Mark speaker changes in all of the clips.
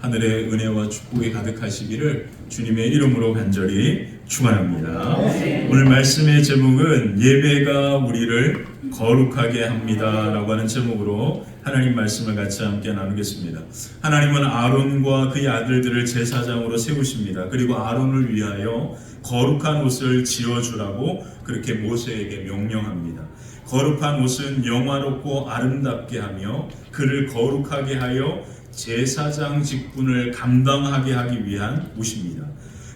Speaker 1: 하늘의 은혜와 축복이 가득하시기를 주님의 이름으로 간절히 축원합니다. 오늘 말씀의 제목은 예배가 우리를 거룩하게 합니다 라고 하는 제목으로 하나님 말씀을 같이 함께 나누겠습니다. 하나님은 아론과 그의 아들들을 제사장으로 세우십니다. 그리고 아론을 위하여 거룩한 옷을 지어주라고 그렇게 모세에게 명령합니다. 거룩한 옷은 영화롭고 아름답게 하며 그를 거룩하게 하여 제사장 직분을 감당하게 하기 위한 옷입니다.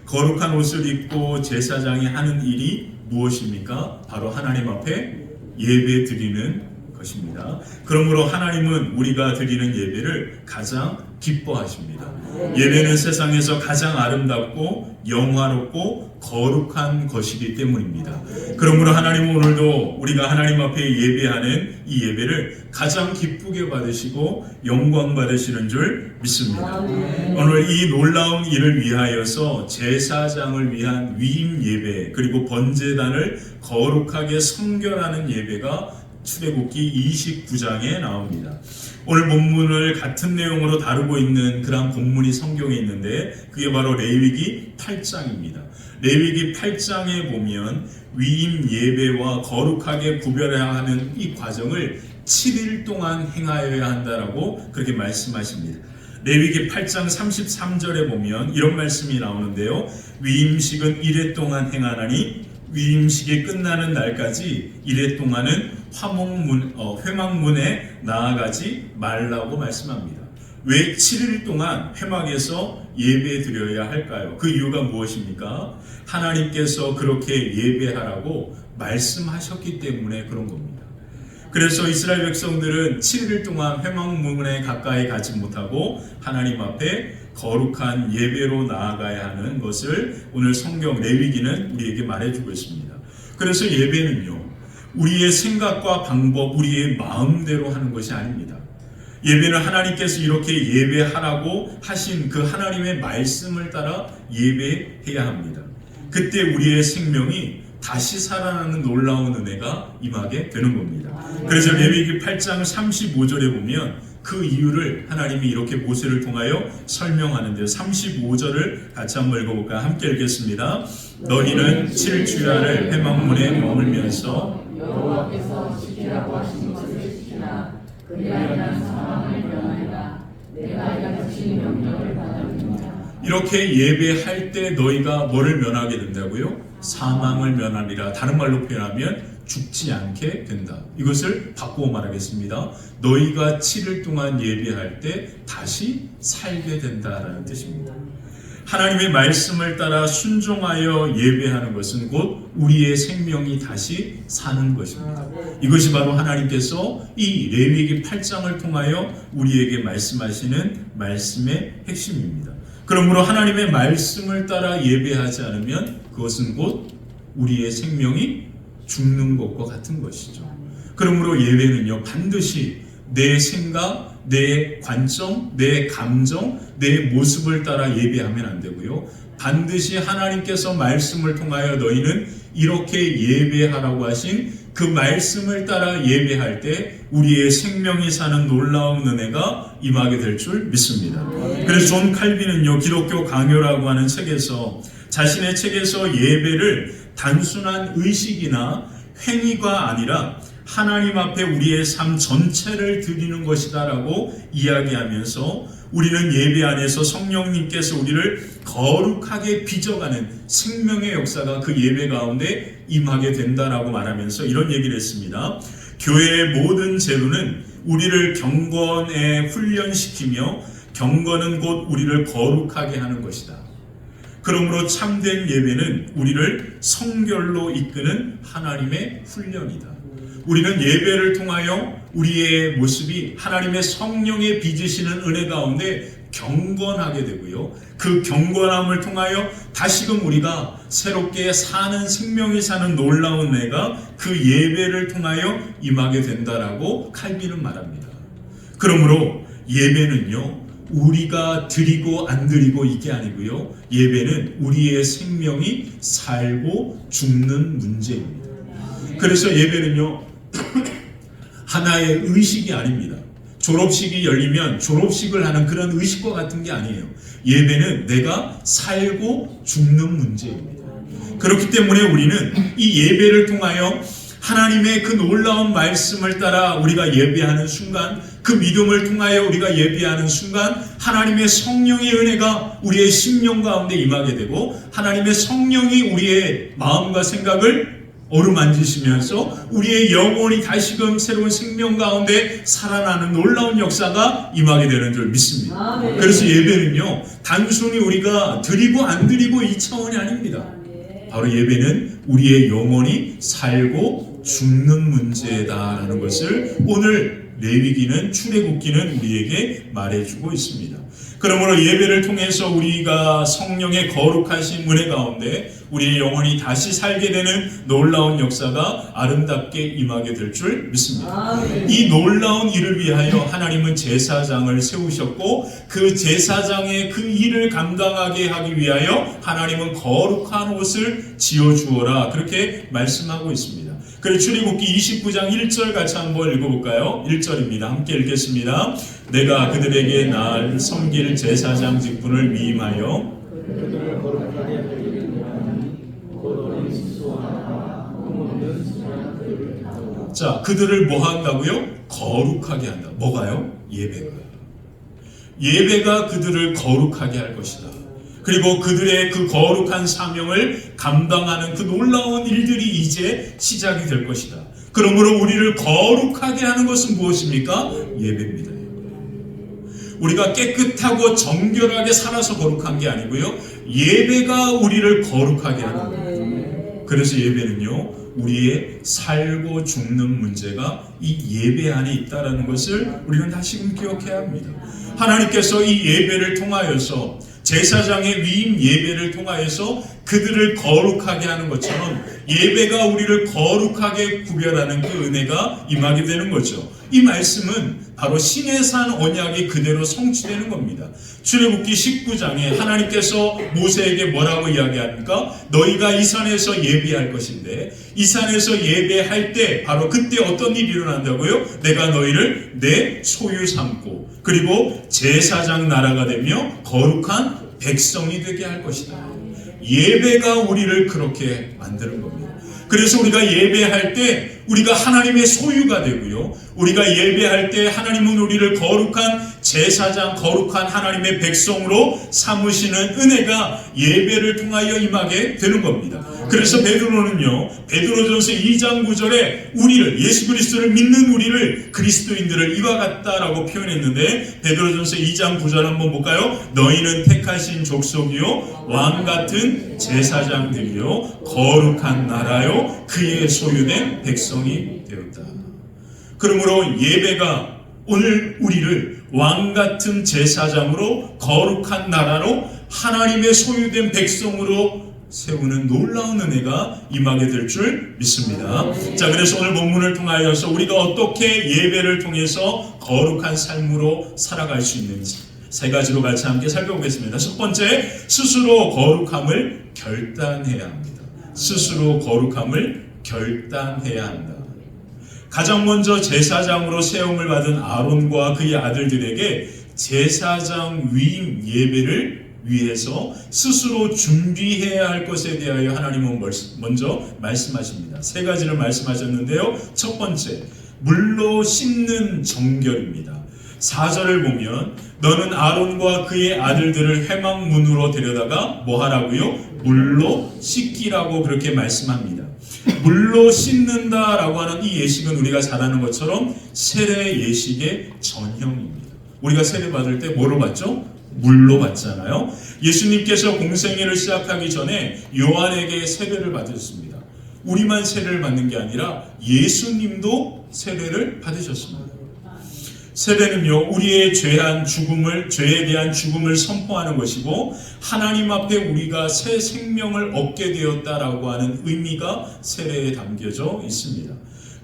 Speaker 1: 거룩한 옷을 입고 제사장이 하는 일이 무엇입니까? 바로 하나님 앞에 예배 드리는 것입니다. 그러므로 하나님은 우리가 드리는 예배를 가장 기뻐하십니다. 예배는 세상에서 가장 아름답고 영화롭고 거룩한 것이기 때문입니다. 그러므로 하나님은 오늘도 우리가 하나님 앞에 예배하는 이 예배를 가장 기쁘게 받으시고 영광 받으시는 줄 믿습니다. 오늘 이 놀라운 일을 위하여서 제사장을 위한 위임 예배 그리고 번제단을 거룩하게 성결하는 예배가 출애굽기 29장에 나옵니다. 오늘 본문을 같은 내용으로 다루고 있는 그런 본문이 성경에 있는데 그게 바로 레위기 8장입니다. 레위기 8장에 보면 위임 예배와 거룩하게 구별해야 하는 이 과정을 7일 동안 행하여야 한다라고 그렇게 말씀하십니다. 레위기 8장 33절에 보면 이런 말씀이 나오는데요. 위임식은 1회 동안 행하나니 위임식이 끝나는 날까지 1회 동안은 회막문에 나아가지 말라고 말씀합니다. 왜 7일 동안 회막에서 예배 드려야 할까요? 그 이유가 무엇입니까? 하나님께서 그렇게 예배하라고 말씀하셨기 때문에 그런 겁니다. 그래서 이스라엘 백성들은 7일 동안 회막문에 가까이 가지 못하고 하나님 앞에 거룩한 예배로 나아가야 하는 것을 오늘 성경 레위기는 우리에게 말해주고 있습니다. 그래서 예배는요, 우리의 생각과 방법, 우리의 마음대로 하는 것이 아닙니다. 예배는 하나님께서 이렇게 예배하라고 하신 그 하나님의 말씀을 따라 예배해야 합니다. 그때 우리의 생명이 다시 살아나는 놀라운 은혜가 임하게 되는 겁니다. 그래서 레위기 8장 35절에 보면 그 이유를 하나님이 이렇게 모세를 통하여 설명하는데요. 35절을 같이 한번 읽어볼까요? 함께 읽겠습니다. 너희는 7주야를 회막문에 머물면서
Speaker 2: 여호와께서 지키라고 하신 것을 지키나 그리하면 사망을 면하리라. 내가 이같이 명령을 받았느니라.
Speaker 1: 이렇게 예배할 때 너희가 뭐를 면하게 된다고요? 사망을 면하리라. 다른 말로 표현하면 죽지 않게 된다. 이것을 바꾸어 말하겠습니다. 너희가 7일 동안 예배할 때 다시 살게 된다라는 뜻입니다. 하나님의 말씀을 따라 순종하여 예배하는 것은 곧 우리의 생명이 다시 사는 것입니다. 이것이 바로 하나님께서 이 레위기 8장을 통하여 우리에게 말씀하시는 말씀의 핵심입니다. 그러므로 하나님의 말씀을 따라 예배하지 않으면 그것은 곧 우리의 생명이 죽는 것과 같은 것이죠. 그러므로 예배는요, 반드시 내 생각, 내 관점, 내 감정, 내 모습을 따라 예배하면 안 되고요. 반드시 하나님께서 말씀을 통하여 너희는 이렇게 예배하라고 하신 그 말씀을 따라 예배할 때 우리의 생명이 사는 놀라운 은혜가 임하게 될 줄 믿습니다. 그래서 존 칼빈은요, 기독교 강요라고 하는 책에서 자신의 책에서 예배를 단순한 의식이나 행위가 아니라 하나님 앞에 우리의 삶 전체를 드리는 것이다 라고 이야기하면서 우리는 예배 안에서 성령님께서 우리를 거룩하게 빚어가는 생명의 역사가 그 예배 가운데 임하게 된다라고 말하면서 이런 얘기를 했습니다. 교회의 모든 제도는 우리를 경건에 훈련시키며 경건은 곧 우리를 거룩하게 하는 것이다. 그러므로 참된 예배는 우리를 성결로 이끄는 하나님의 훈련이다. 우리는 예배를 통하여 우리의 모습이 하나님의 성령의 빚으시는 은혜 가운데 경건하게 되고요. 그 경건함을 통하여 다시금 우리가 새롭게 사는 생명이 사는 놀라운 은혜가 그 예배를 통하여 임하게 된다라고 칼빈은 말합니다. 그러므로 예배는요, 우리가 드리고 안 드리고 이게 아니고요. 예배는 우리의 생명이 살고 죽는 문제입니다. 그래서 예배는요, 하나의 의식이 아닙니다. 졸업식이 열리면 졸업식을 하는 그런 의식과 같은 게 아니에요. 예배는 내가 살고 죽는 문제입니다. 그렇기 때문에 우리는 이 예배를 통하여 하나님의 그 놀라운 말씀을 따라 우리가 예배하는 순간, 그 믿음을 통하여 우리가 예배하는 순간 하나님의 성령의 은혜가 우리의 심령 가운데 임하게 되고 하나님의 성령이 우리의 마음과 생각을 어루만지시면서 우리의 영혼이 다시금 새로운 생명 가운데 살아나는 놀라운 역사가 임하게 되는 줄 믿습니다. 그래서 예배는요, 단순히 우리가 드리고 안 드리고 이 차원이 아닙니다. 바로 예배는 우리의 영혼이 살고 죽는 문제다라는 것을 오늘 레위기는 출애굽기는 우리에게 말해주고 있습니다. 그러므로 예배를 통해서 우리가 성령의 거룩하신 은혜 가운데 우리의 영혼이 다시 살게 되는 놀라운 역사가 아름답게 임하게 될 줄 믿습니다. 이 놀라운 일을 위하여 하나님은 제사장을 세우셨고 그 제사장의 그 일을 감당하게 하기 위하여 하나님은 거룩한 옷을 지어주어라 그렇게 말씀하고 있습니다. 그리고 출애굽기 29장 1절 같이 한번 읽어볼까요? 1절입니다. 함께 읽겠습니다. 내가 그들에게 날 섬길 제사장 직분을 위임하여
Speaker 2: 그들을 거룩하게 하리니 곧 어린 수소와 나와 흠없는 순한 그들을 하고.
Speaker 1: 자, 그들을 뭐 한다고요? 거룩하게 한다. 뭐가요? 예배가. 예배가 그들을 거룩하게 할 것이다. 그리고 그들의 그 거룩한 사명을 감당하는 그 놀라운 일들이 이제 시작이 될 것이다. 그러므로 우리를 거룩하게 하는 것은 무엇입니까? 예배입니다. 우리가 깨끗하고 정결하게 살아서 거룩한 게 아니고요. 예배가 우리를 거룩하게 하는 거예요. 그래서 예배는요, 우리의 살고 죽는 문제가 이 예배 안에 있다는 것을 우리는 다시금 기억해야 합니다. 하나님께서 이 예배를 통하여서 제사장의 위임 예배를 통하여서 그들을 거룩하게 하는 것처럼 예배가 우리를 거룩하게 구별하는 그 은혜가 임하게 되는 거죠. 이 말씀은 바로 시내산 언약이 그대로 성취되는 겁니다. 출애굽기 19장에 하나님께서 모세에게 뭐라고 이야기합니까? 너희가 이 산에서 예배할 것인데 이 산에서 예배할 때 바로 그때 어떤 일이 일어난다고요? 내가 너희를 내 소유 삼고 그리고 제사장 나라가 되며 거룩한 백성이 되게 할 것이다. 예배가 우리를 그렇게 만드는 겁니다. 그래서 우리가 예배할 때 우리가 하나님의 소유가 되고요. 우리가 예배할 때 하나님은 우리를 거룩한 제사장, 거룩한 하나님의 백성으로 삼으시는 은혜가 예배를 통하여 임하게 되는 겁니다. 그래서 베드로는요, 베드로전서 2장 9절에 우리를, 예수 그리스도를 믿는 우리를, 그리스도인들을 이와 같다라고 표현했는데 베드로전서 2장 9절 한번 볼까요? 너희는 택하신 족속이요 왕같은 제사장들이요 거룩한 나라요 그의 소유된 백성이 되었다. 그러므로 예배가 오늘 우리를 왕같은 제사장으로 거룩한 나라로 하나님의 소유된 백성으로 세우는 놀라운 은혜가 임하게 될 줄 믿습니다. 자, 그래서 오늘 본문을 통하여서 우리가 어떻게 예배를 통해서 거룩한 삶으로 살아갈 수 있는지 세 가지로 같이 함께 살펴보겠습니다. 첫 번째, 스스로 거룩함을 결단해야 합니다. 스스로 거룩함을 결단해야 한다. 가장 먼저 제사장으로 세움을 받은 아론과 그의 아들들에게 제사장 위임 예배를 위해서 스스로 준비해야 할 것에 대하여 하나님은 먼저 말씀하십니다. 세 가지를 말씀하셨는데요. 첫 번째, 물로 씻는 정결입니다. 4절을 보면 너는 아론과 그의 아들들을 회막문으로 데려다가 뭐 하라고요? 물로 씻기라고 그렇게 말씀합니다. 물로 씻는다라고 하는 이 예식은 우리가 잘 아는 것처럼 세례 예식의 전형입니다. 우리가 세례 받을 때 뭐로 받죠? 물로 받잖아요. 예수님께서 공생애를 시작하기 전에 요한에게 세례를 받으셨습니다. 우리만 세례를 받는 게 아니라 예수님도 세례를 받으셨습니다. 세례는요, 우리의 죄에 대한 죽음을 선포하는 것이고 하나님 앞에 우리가 새 생명을 얻게 되었다라고 하는 의미가 세례에 담겨져 있습니다.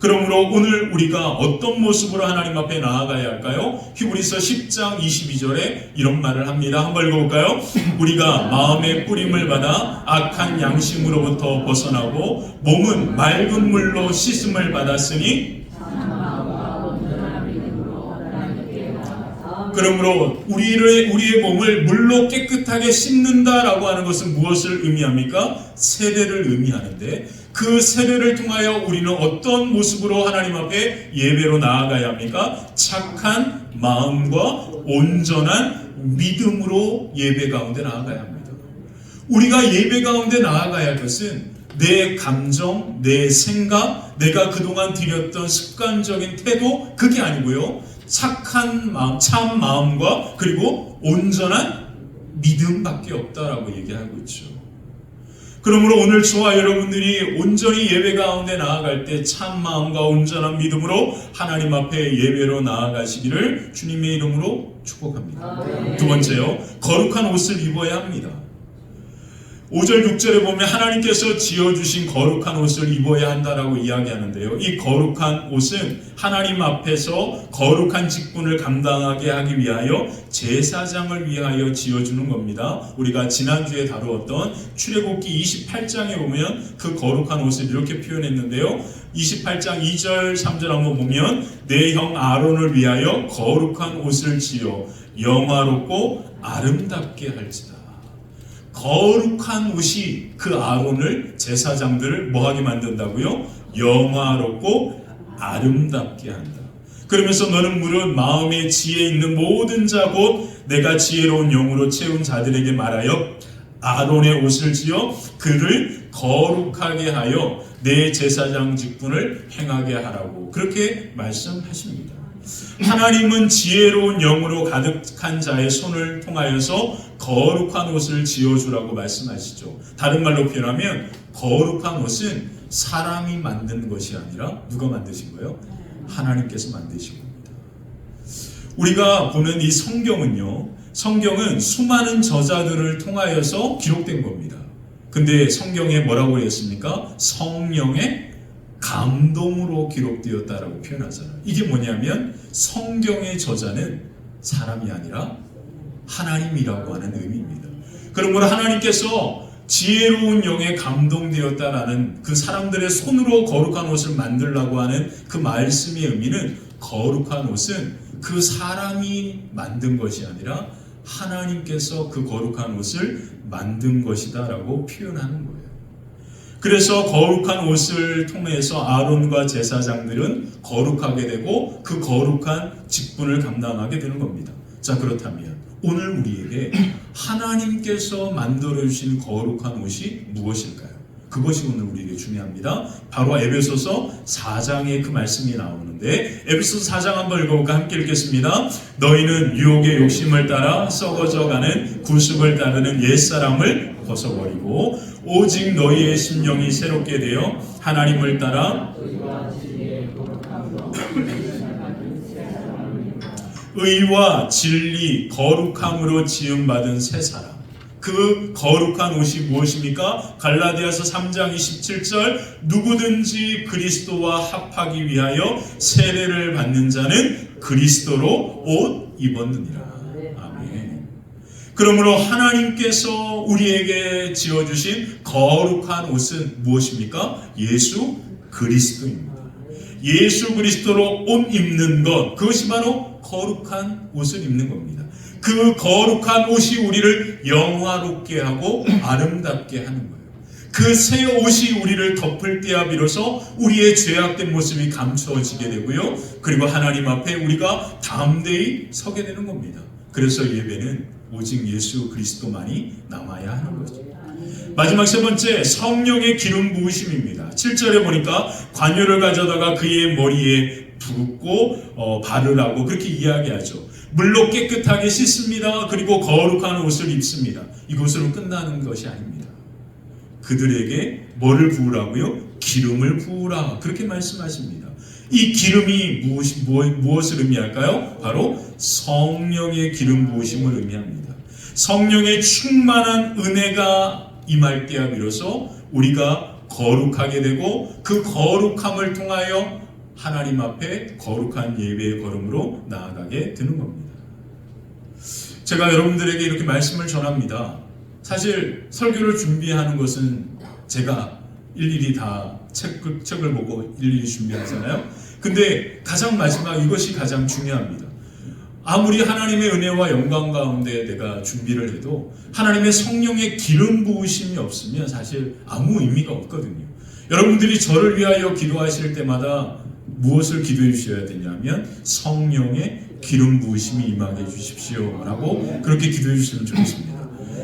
Speaker 1: 그러므로 오늘 우리가 어떤 모습으로 하나님 앞에 나아가야 할까요? 히브리서 10장 22절에 이런 말을 합니다. 한번 읽어볼까요? 우리가 마음의 뿌림을 받아 악한 양심으로부터 벗어나고 몸은 맑은 물로 씻음을 받았으니 그러므로 우리의 몸을 물로 깨끗하게 씻는다라고 하는 것은 무엇을 의미합니까? 세례를 의미하는데, 그 세례를 통하여 우리는 어떤 모습으로 하나님 앞에 예배로 나아가야 합니까? 착한 마음과 온전한 믿음으로 예배 가운데 나아가야 합니다. 우리가 예배 가운데 나아가야 할 것은 내 감정, 내 생각, 내가 그동안 드렸던 습관적인 태도, 그게 아니고요, 착한 마음, 참 마음과 그리고 온전한 믿음밖에 없다라고 얘기하고 있죠. 그러므로 오늘 저와 여러분들이 온전히 예배 가운데 나아갈 때 참 마음과 온전한 믿음으로 하나님 앞에 예배로 나아가시기를 주님의 이름으로 축복합니다. 두 번째요, 거룩한 옷을 입어야 합니다. 5절 6절에 보면 하나님께서 지어주신 거룩한 옷을 입어야 한다라고 이야기하는데요, 이 거룩한 옷은 하나님 앞에서 거룩한 직분을 감당하게 하기 위하여 제사장을 위하여 지어주는 겁니다. 우리가 지난주에 다루었던 출애굽기 28장에 보면 그 거룩한 옷을 이렇게 표현했는데요, 28장 2절 3절 한번 보면 내 형 아론을 위하여 거룩한 옷을 지어 영화롭고 아름답게 할지다. 거룩한 옷이 그 아론을, 제사장들을 뭐하게 만든다고요? 영화롭고 아름답게 한다. 그러면서 너는 무릇 마음에 지혜 있는 모든 자 곧 내가 지혜로운 영으로 채운 자들에게 말하여 아론의 옷을 지어 그를 거룩하게 하여 내 제사장 직분을 행하게 하라고 그렇게 말씀하십니다. 하나님은 지혜로운 영으로 가득한 자의 손을 통하여서 거룩한 옷을 지어주라고 말씀하시죠. 다른 말로 표현하면 거룩한 옷은 사람이 만든 것이 아니라 누가 만드신 거예요? 하나님께서 만드신 겁니다. 우리가 보는 이 성경은 수많은 저자들을 통하여서 기록된 겁니다. 근데 성경에 뭐라고 했습니까? 성령의 감동으로 기록되었다라고 표현하잖아요. 이게 뭐냐면 성경의 저자는 사람이 아니라 하나님이라고 하는 의미입니다. 그러므로 하나님께서 지혜로운 영에 감동되었다라는 그 사람들의 손으로 거룩한 옷을 만들라고 하는 그 말씀의 의미는, 거룩한 옷은 그 사람이 만든 것이 아니라 하나님께서 그 거룩한 옷을 만든 것이다 라고 표현하는 거예요. 그래서 거룩한 옷을 통해서 아론과 제사장들은 거룩하게 되고 그 거룩한 직분을 감당하게 되는 겁니다. 자, 그렇다면 오늘 우리에게 하나님께서 만들어주신 거룩한 옷이 무엇일까요? 그것이 오늘 우리에게 중요합니다. 바로 에베소서 4장에 그 말씀이 나오는데, 에베소서 4장 한번 읽어볼까? 함께 읽겠습니다. 너희는 유혹의 욕심을 따라 썩어져가는 구습을 따르는 옛사람을 벗어버리고 오직 너희의 심령이 새롭게 되어 하나님을 따라 의와 진리, 거룩함으로 지음받은 새 사람. 그 거룩한 옷이 무엇입니까? 갈라디아서 3장 27절 누구든지 그리스도와 합하기 위하여 세례를 받는 자는 그리스도로 옷 입었느니라. 아멘. 그러므로 하나님께서 우리에게 지어주신 거룩한 옷은 무엇입니까? 예수 그리스도입니다. 예수 그리스도로 옷 입는 것, 그것이 바로 거룩한 옷을 입는 겁니다. 그 거룩한 옷이 우리를 영화롭게 하고 아름답게 하는 거예요. 그 새 옷이 우리를 덮을 때야 비로소 우리의 죄악된 모습이 감추어지게 되고요. 그리고 하나님 앞에 우리가 담대히 서게 되는 겁니다. 그래서 예배는 오직 예수 그리스도만이 남아야 하는 거죠. 마지막 세 번째, 성령의 기름 부으심입니다. 7절에 보니까 관유를 가져다가 그의 머리에 붓고 바르라고 그렇게 이야기하죠. 물로 깨끗하게 씻습니다. 그리고 거룩한 옷을 입습니다. 이것으로 끝나는 것이 아닙니다. 그들에게 뭐를 부으라고요? 기름을 부으라. 그렇게 말씀하십니다. 이 기름이 무엇을 의미할까요? 바로 성령의 기름 부으심을 의미합니다. 성령의 충만한 은혜가 임할 때야 비로소 우리가 거룩하게 되고 그 거룩함을 통하여 하나님 앞에 거룩한 예배의 걸음으로 나아가게 되는 겁니다. 제가 여러분들에게 이렇게 말씀을 전합니다. 사실 설교를 준비하는 것은 제가 일일이 다 책을 보고 일일이 준비하잖아요. 근데 가장 마지막 이것이 가장 중요합니다. 아무리 하나님의 은혜와 영광 가운데 내가 준비를 해도 하나님의 성령의 기름 부으심이 없으면 사실 아무 의미가 없거든요. 여러분들이 저를 위하여 기도하실 때마다 무엇을 기도해 주셔야 되냐면 성령의 기름 부으심이 임하게 해 주십시오 라고 그렇게 기도해 주시면 좋겠습니다.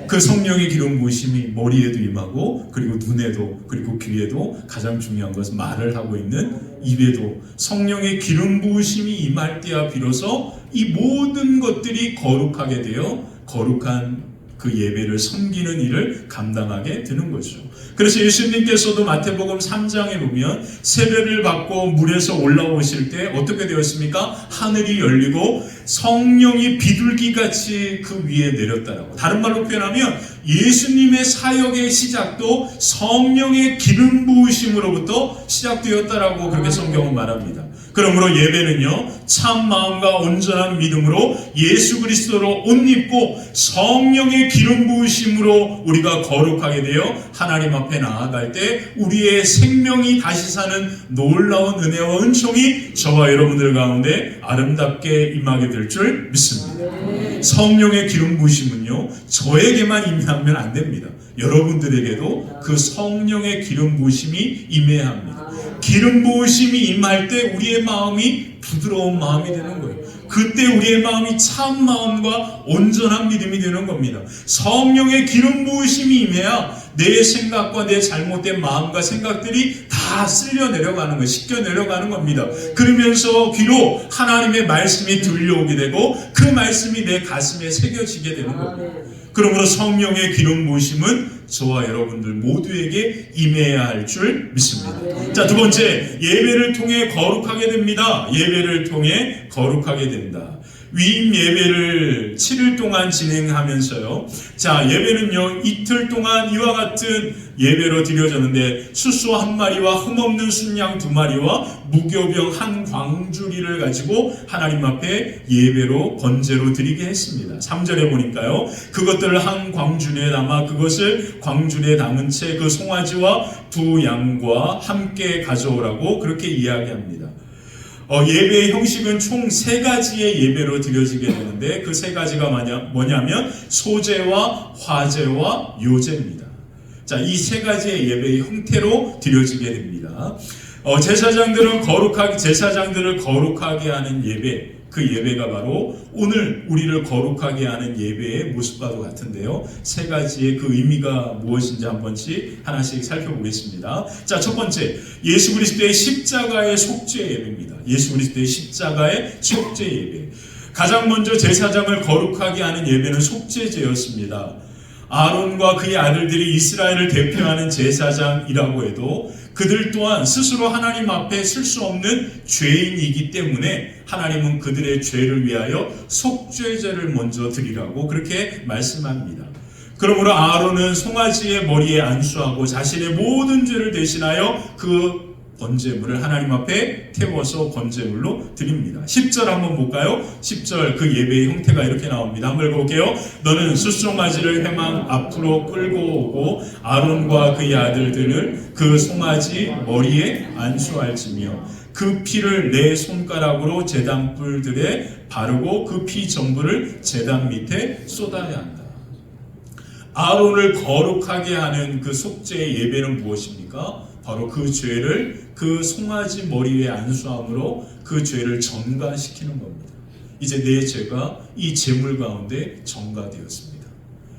Speaker 1: 그 성령의 기름 부으심이 머리에도 임하고 그리고 눈에도 그리고 귀에도 가장 중요한 것은 말을 하고 있는 입에도 성령의 기름 부으심이 임할 때야 비로소 이 모든 것들이 거룩하게 되어 거룩한 그 예배를 섬기는 일을 감당하게 되는 거죠. 그래서 예수님께서도 마태복음 3장에 보면 세례를 받고 물에서 올라오실 때 어떻게 되었습니까? 하늘이 열리고 성령이 비둘기같이 그 위에 내렸다라고. 다른 말로 표현하면 예수님의 사역의 시작도 성령의 기름 부으심으로부터 시작되었다라고 그렇게 성경은 말합니다. 그러므로 예배는요, 참 마음과 온전한 믿음으로 예수 그리스도로 옷 입고 성령의 기름 부으심으로 우리가 거룩하게 되어 하나님 앞에 나아갈 때 우리의 생명이 다시 사는 놀라운 은혜와 은총이 저와 여러분들 가운데 아름답게 임하게 될 줄 믿습니다. 성령의 기름 부으심은요, 저에게만 임하면 안 됩니다. 여러분들에게도 그 성령의 기름 부으심이 임해야 합니다. 기름 부으심이 임할 때 우리의 마음이 부드러운 마음이 되는 거예요. 그때 우리의 마음이 참 마음과 온전한 믿음이 되는 겁니다. 성령의 기름 부으심이 임해야 내 생각과 내 잘못된 마음과 생각들이 다 쓸려 내려가는 거예요. 씻겨 내려가는 겁니다. 그러면서 귀로 하나님의 말씀이 들려오게 되고 그 말씀이 내 가슴에 새겨지게 되는 겁니다. 그러므로 성령의 기름 부으심은 저와 여러분들 모두에게 임해야 할 줄 믿습니다. 자, 두 번째, 예배를 통해 거룩하게 됩니다. 예배를 통해 거룩하게 된다. 위임 예배를 7일 동안 진행하면서요. 자, 예배는요, 이틀 동안 이와 같은 예배로 드려졌는데 수소 한 마리와 흠없는 순양 두 마리와 무교병 한 광주리를 가지고 하나님 앞에 예배로 번제로 드리게 했습니다. 3절에 보니까요, 그것들을 한 광주리에 담아 그것을 광주리에 담은 채 그 송아지와 두 양과 함께 가져오라고 그렇게 이야기합니다. 예배의 형식은 총 3가지의 예배로 드려지게 되는데 그 3가지가 뭐냐면 소제와 화제와 요제입니다. 자, 이 3가지의 예배의 형태로 드려지게 됩니다. 제사장들을 거룩하게 하는 예배, 그 예배가 바로 오늘 우리를 거룩하게 하는 예배의 모습과도 같은데요. 3가지의 그 의미가 무엇인지 한 번씩 하나씩 살펴보겠습니다. 자, 첫 번째, 예수 그리스도의 십자가의 속죄 예배입니다. 예수 그리스도의 십자가의 속죄 예배. 가장 먼저 제사장을 거룩하게 하는 예배는 속죄제였습니다. 아론과 그의 아들들이 이스라엘을 대표하는 제사장이라고 해도 그들 또한 스스로 하나님 앞에 쓸 수 없는 죄인이기 때문에 하나님은 그들의 죄를 위하여 속죄제를 먼저 드리라고 그렇게 말씀합니다. 그러므로 아론은 송아지의 머리에 안수하고 자신의 모든 죄를 대신하여 그 번제물을 하나님 앞에 태워서 번제물로 드립니다. 10절 한번 볼까요? 10절 그 예배의 형태가 이렇게 나옵니다. 한번 볼게요. 너는 숫송아지를 회망 앞으로 끌고 오고 아론과 그의 아들들을 그 송아지 머리에 안수할지며 그 피를 내 손가락으로 제단 뿔들에 바르고 그 피 전부를 제단 밑에 쏟아야 한다. 아론을 거룩하게 하는 그 속죄의 예배는 무엇입니까? 바로 그 죄를 그 송아지 머리 위에 안수함으로 그 죄를 전가시키는 겁니다. 이제 내 죄가 이 제물 가운데 전가되었습니다.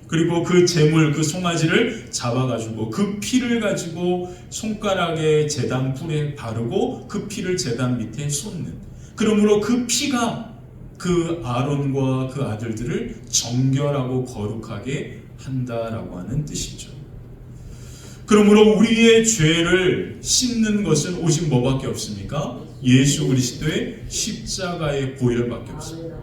Speaker 1: 그리고 그 제물, 그 송아지를 잡아가지고 그 피를 가지고 손가락에 제단 뿔에 바르고 그 피를 제단 밑에 쏟는. 그러므로 그 피가 그 아론과 그 아들들을 정결하고 거룩하게 한다라고 하는 뜻이죠. 그러므로 우리의 죄를 씻는 것은 오직 뭐밖에 없습니까? 예수 그리스도의 십자가의 보혈밖에 없습니다.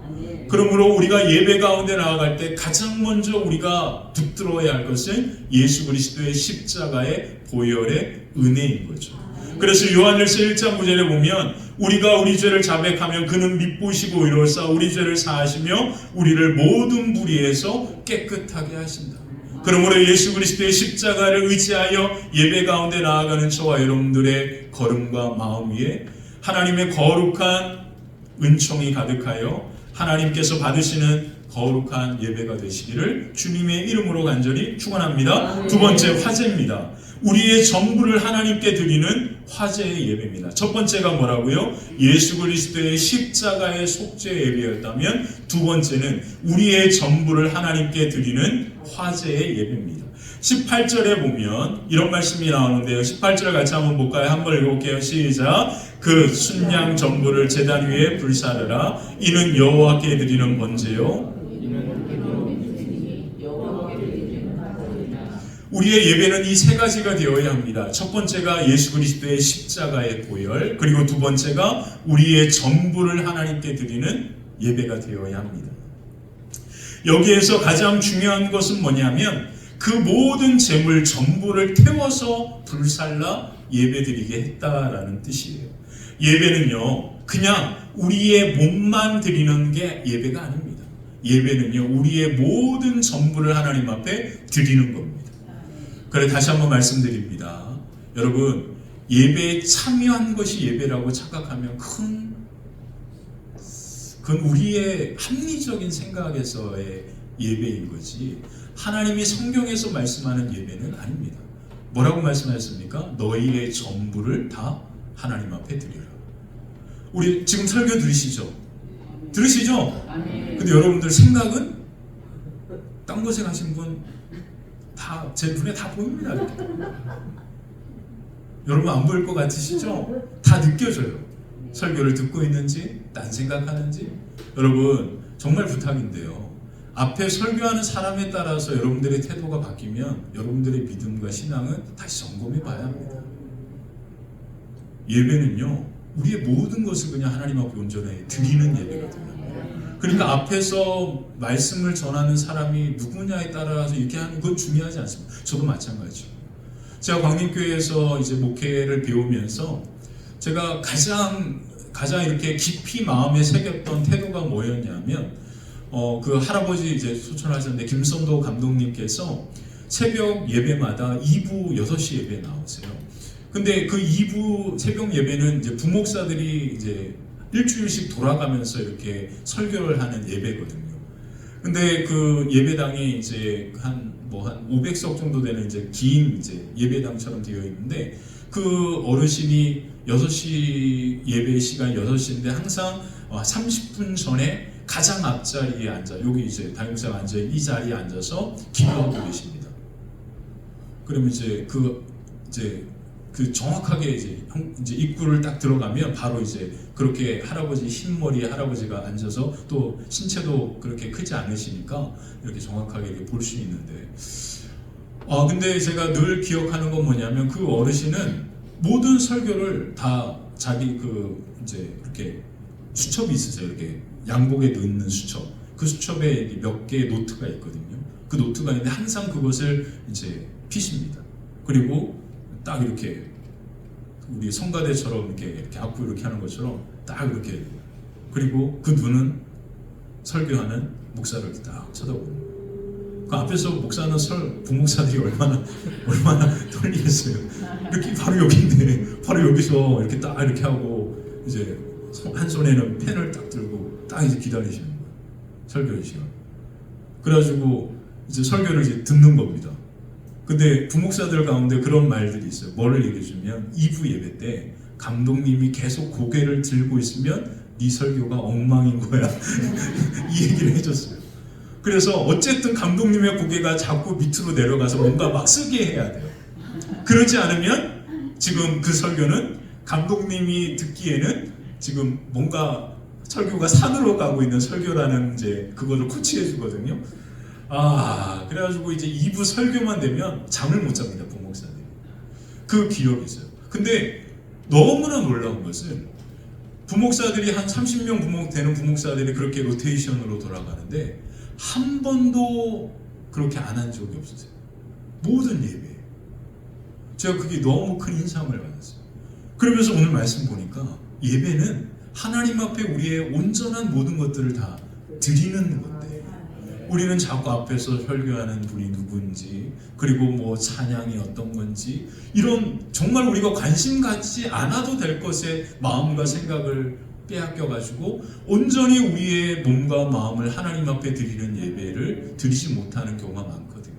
Speaker 1: 그러므로 우리가 예배 가운데 나아갈 때 가장 먼저 우리가 붙들어야 할 것은 예수 그리스도의 십자가의 보혈의 은혜인 거죠. 그래서 요한일서 1장 9절에 보면 우리가 우리 죄를 자백하면 그는 미쁘시고 의로우사 우리 죄를 사하시며 우리를 모든 불의에서 깨끗하게 하신다. 그러므로 예수 그리스도의 십자가를 의지하여 예배 가운데 나아가는 저와 여러분들의 걸음과 마음 위에 하나님의 거룩한 은총이 가득하여 하나님께서 받으시는 거룩한 예배가 되시기를 주님의 이름으로 간절히 축원합니다. 두 번째, 화제입니다. 우리의 전부를 하나님께 드리는 화제의 예배입니다. 첫 번째가 뭐라고요? 예수 그리스도의 십자가의 속죄 예배였다면, 두 번째는 우리의 전부를 하나님께 드리는 화제의 예배입니다. 18절에 보면 이런 말씀이 나오는데요. 18절 같이 한번 볼까요? 한번 읽어볼게요. 시작. 그 순양 전부를 제단 위에 불사르라. 이는 여호와께 드리는 번제요. 우리의 예배는 이 세 가지가 되어야 합니다. 첫 번째가 예수 그리스도의 십자가의 보혈, 그리고 두 번째가 우리의 전부를 하나님께 드리는 예배가 되어야 합니다. 여기에서 가장 중요한 것은 뭐냐면 그 모든 재물 전부를 태워서 불살라 예배드리게 했다라는 뜻이에요. 예배는요, 그냥 우리의 몸만 드리는 게 예배가 아닙니다. 예배는요, 우리의 모든 전부를 하나님 앞에 드리는 겁니다. 그래, 다시 한번 말씀드립니다. 여러분, 예배에 참여한 것이 예배라고 착각하면 그건 우리의 합리적인 생각에서의 예배인 거지, 하나님이 성경에서 말씀하는 예배는 아닙니다. 뭐라고 말씀하셨습니까? 너희의 전부를 다 하나님 앞에 드리라. 우리 지금 설교 들으시죠? 들으시죠? 근데 여러분들 생각은 딴 곳에 가신 분 다 제 눈에 다 보입니다. 이렇게. 여러분 안 보일 것 같으시죠? 다 느껴져요. 설교를 듣고 있는지, 딴 생각하는지. 여러분 정말 부탁인데요, 앞에 설교하는 사람에 따라서 여러분들의 태도가 바뀌면 여러분들의 믿음과 신앙은 다시 점검해 봐야 합니다. 예배는요, 우리의 모든 것을 그냥 하나님 앞에 온전히 드리는 예배가 돼요. 그러니까 앞에서 말씀을 전하는 사람이 누구냐에 따라서 이렇게 하는 건 중요하지 않습니다. 저도 마찬가지죠. 제가 광림교회에서 이제 목회를 배우면서 제가 가장 이렇게 깊이 마음에 새겼던 태도가 뭐였냐면, 그 할아버지 이제 소천하셨는데 김선도 감독님께서 새벽 예배마다 2부 6시 예배 나오세요. 근데 그 2부 새벽 예배는 이제 부목사들이 이제 일주일씩 돌아가면서 이렇게 설교를 하는 예배거든요. 근데 그 예배당이 이제 한 500석 정도 되는 이제 긴 이제 예배당처럼 되어 있는데, 그 어르신이 6시 예배 시간 6시인데 항상 30분 전에 가장 앞자리에 앉아, 여기 이제 담임사가 앉아 이 자리에 앉아서 기도하고 계십니다. 그러면 이제 그 정확하게 이제 입구를 딱 들어가면 바로 이제 그렇게 할아버지 흰머리에 할아버지가 앉아서, 또 신체도 그렇게 크지 않으시니까 이렇게 정확하게 이렇게 볼 수 있는데, 근데 제가 늘 기억하는 건 뭐냐면, 그 어르신은 모든 설교를 다 자기 이제 이렇게 수첩이 있으세요. 이렇게 양복에 넣는 수첩. 그 수첩에 몇 개의 노트가 있거든요. 그 노트가 있는데 항상 그것을 이제 피십니다. 그리고 딱 이렇게 우리 성가대처럼 이렇게 앞으로 이렇게 하는 것처럼 딱 이렇게, 그리고 그 눈은 설교하는 목사를 딱 쳐다보는. 그 앞에서 목사는 부목사들이 얼마나 떨리겠어요. 이렇게 바로 여기인데 바로 여기서 이렇게 딱 이렇게 하고 이제 한 손에는 펜을 딱 들고 딱 이제 기다리시는 거예요. 설교 시간. 그래가지고 이제 설교를 이제 듣는 겁니다. 근데 부목사들 가운데 그런 말들이 있어요. 뭐를 얘기해 주면, 2부 예배 때 감독님이 계속 고개를 들고 있으면 네 설교가 엉망인 거야. 이 얘기를 해줬어요. 그래서 어쨌든 감독님의 고개가 자꾸 밑으로 내려가서 뭔가 막 쓰게 해야 돼요. 그러지 않으면 지금 그 설교는 감독님이 듣기에는 지금 뭔가 설교가 산으로 가고 있는 설교라는 이제 그거를 코치해 주거든요. 그래가지고 이제 2부 설교만 되면 잠을 못 잡니다, 부목사들이. 그 기억이 있어요. 근데 너무나 놀라운 것은, 부목사들이 한 30명 되는 부목사들이 그렇게 로테이션으로 돌아가는데 한 번도 그렇게 안 한 적이 없으세요. 모든 예배에. 제가 그게 너무 큰 인상을 받았어요. 그러면서 오늘 말씀 보니까 예배는 하나님 앞에 우리의 온전한 모든 것들을 다 드리는 건데, 우리는 자꾸 앞에서 설교하는 분이 누군지, 그리고 뭐 찬양이 어떤 건지, 이런 정말 우리가 관심 갖지 않아도 될 것에 마음과 생각을 빼앗겨가지고 온전히 우리의 몸과 마음을 하나님 앞에 드리는 예배를 드리지 못하는 경우가 많거든요.